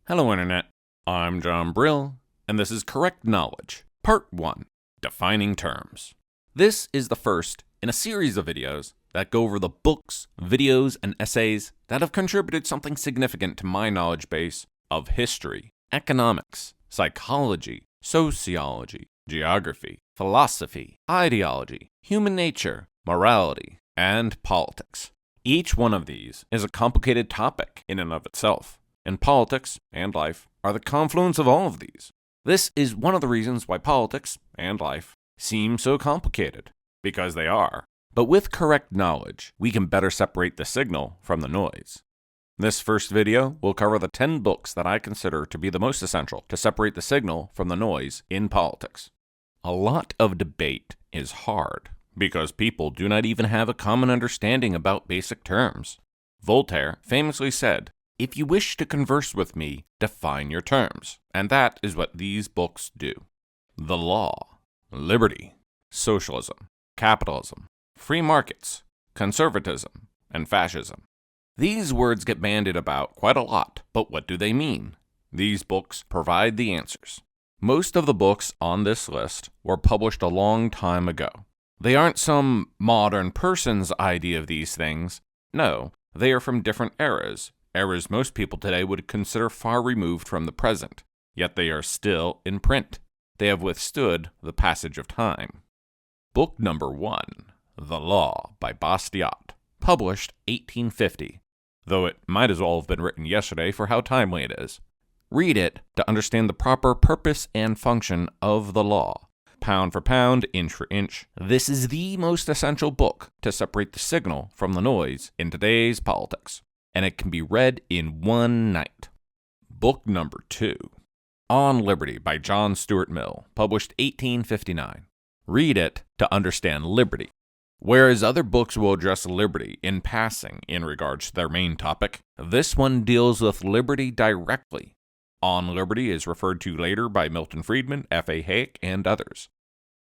Hello Internet, I'm John Brill, and this is Correct Knowledge, Part 1, Defining Terms. This is the first in a series of videos that go over the books, videos, and essays that have contributed something significant to my knowledge base of history, economics, psychology, sociology, geography, philosophy, ideology, human nature, morality, and politics. Each one of these is a complicated topic in and of itself. And politics and life are the confluence of all of these. This is one of the reasons why politics and life seem so complicated, because they are. But with correct knowledge, we can better separate the signal from the noise. This first video will cover the 10 books that I consider to be the most essential to separate the signal from the noise in politics. A lot of debate is hard, because people do not even have a common understanding about basic terms. Voltaire famously said, "If you wish to converse with me, define your terms." And that is what these books do. The law, liberty, socialism, capitalism, free markets, conservatism, and fascism. These words get bandied about quite a lot, but what do they mean? These books provide the answers. Most of the books on this list were published a long time ago. They aren't some modern person's idea of these things. No, they are from different eras most people today would consider far removed from the present, yet they are still in print. They have withstood the passage of time. Book number 1, The Law by Bastiat, published 1850, though it might as well have been written yesterday for how timely it is. Read it to understand the proper purpose and function of the law. Pound for pound, inch for inch, this is the most essential book to separate the signal from the noise in today's politics. And it can be read in one night. Book number 2, On Liberty by John Stuart Mill, published 1859. Read it to understand liberty. Whereas other books will address liberty in passing in regards to their main topic, this one deals with liberty directly. On Liberty is referred to later by Milton, Friedman, F.A. Hayek, and others.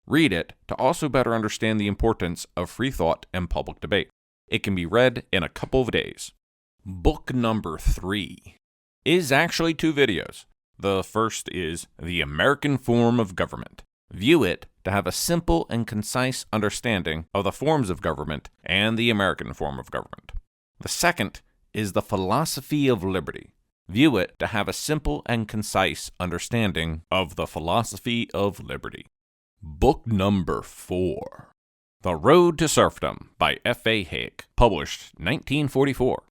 Read it to also better understand the importance of free thought and public debate. It can be read in a couple of days. Book number 3 is actually 2 videos. The first is The American Form of Government. View it to have a simple and concise understanding of the forms of government and the American form of government. The second is The Philosophy of Liberty. View it to have a simple and concise understanding of the philosophy of liberty. Book number 4, The Road to Serfdom by F.A. Hayek, published 1944.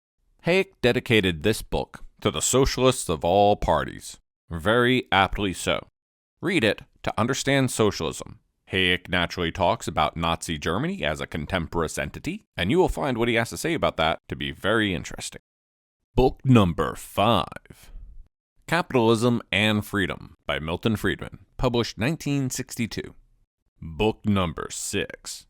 Hayek dedicated this book to the socialists of all parties, very aptly so. Read it to understand socialism. Hayek naturally talks about Nazi Germany as a contemporaneous entity, and you will find what he has to say about that to be very interesting. Book number 5, Capitalism and Freedom by Milton Friedman, published 1962. Book number 6,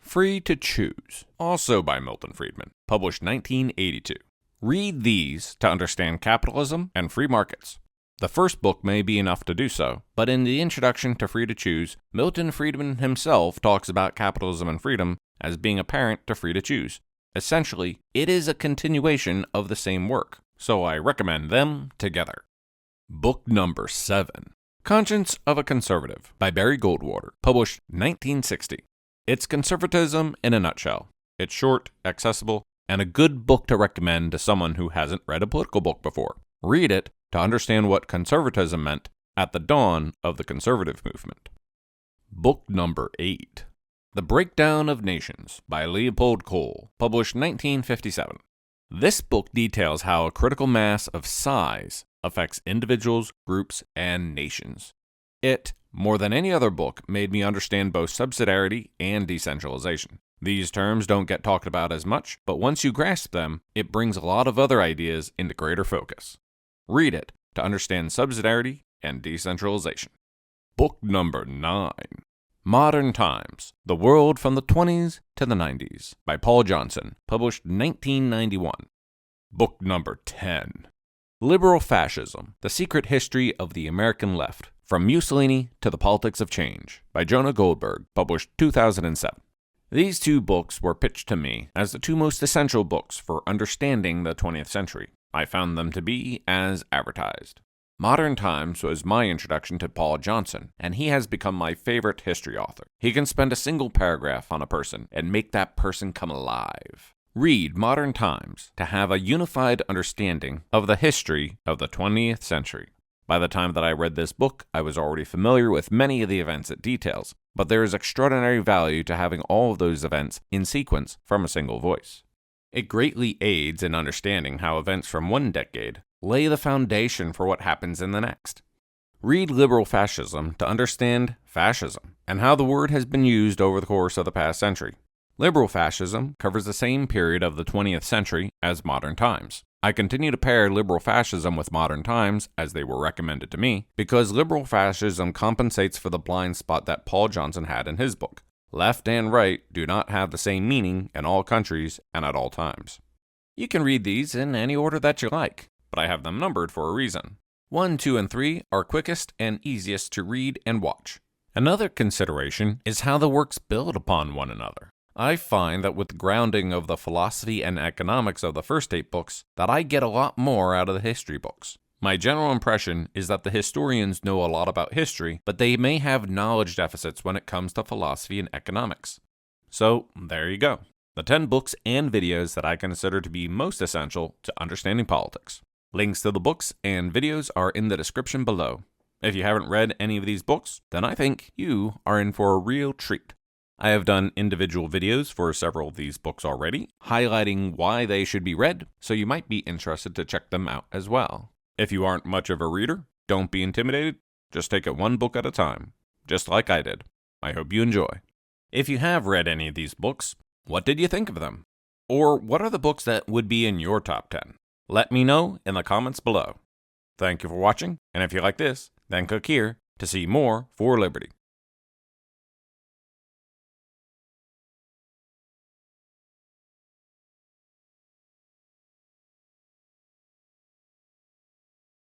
Free to Choose, also by Milton Friedman, published 1982. Read these to understand capitalism and free markets. The first book may be enough to do so, but in the introduction to Free to Choose, Milton Friedman himself talks about capitalism and freedom as being apparent to Free to Choose. Essentially, it is a continuation of the same work, so I recommend them together. Book number 7, Conscience of a Conservative by Barry Goldwater, published 1960. It's conservatism in a nutshell. It's short, accessible, and a good book to recommend to someone who hasn't read a political book before. Read it to understand what conservatism meant at the dawn of the conservative movement. Book number 8, The Breakdown of Nations by Leopold Kohr, published 1957. This book details how a critical mass of size affects individuals, groups, and nations. It, more than any other book, made me understand both subsidiarity and decentralization. These terms don't get talked about as much, but once you grasp them, it brings a lot of other ideas into greater focus. Read it to understand subsidiarity and decentralization. Book number 9, Modern Times, The World from the 20s to the 90s by Paul Johnson, published 1991. Book number 10, Liberal Fascism, The Secret History of the American Left, From Mussolini to the Politics of Change by Jonah Goldberg, published 2007. These 2 books were pitched to me as the 2 most essential books for understanding the 20th century. I found them to be as advertised. Modern Times was my introduction to Paul Johnson, and he has become my favorite history author. He can spend a single paragraph on a person and make that person come alive. Read Modern Times to have a unified understanding of the history of the 20th century. By the time that I read this book, I was already familiar with many of the events it details, but there is extraordinary value to having all of those events in sequence from a single voice. It greatly aids in understanding how events from one decade lay the foundation for what happens in the next. Read Liberal Fascism to understand fascism and how the word has been used over the course of the past century. Liberal Fascism covers the same period of the 20th century as Modern Times. I continue to pair Liberal Fascism with Modern Times, as they were recommended to me, because Liberal Fascism compensates for the blind spot that Paul Johnson had in his book. Left and right do not have the same meaning in all countries and at all times. You can read these in any order that you like, but I have them numbered for a reason. 1, 2, and 3 are quickest and easiest to read and watch. Another consideration is how the works build upon one another. I find that with the grounding of the philosophy and economics of the first 8 books, that I get a lot more out of the history books. My general impression is that the historians know a lot about history, but they may have knowledge deficits when it comes to philosophy and economics. So, there you go. The 10 books and videos that I consider to be most essential to understanding politics. Links to the books and videos are in the description below. If you haven't read any of these books, then I think you are in for a real treat. I have done individual videos for several of these books already, highlighting why they should be read, so you might be interested to check them out as well. If you aren't much of a reader, don't be intimidated. Just take it one book at a time, just like I did. I hope you enjoy. If you have read any of these books, what did you think of them? Or what are the books that would be in your top 10? Let me know in the comments below. Thank you for watching, and if you like this, then click here to see more for liberty.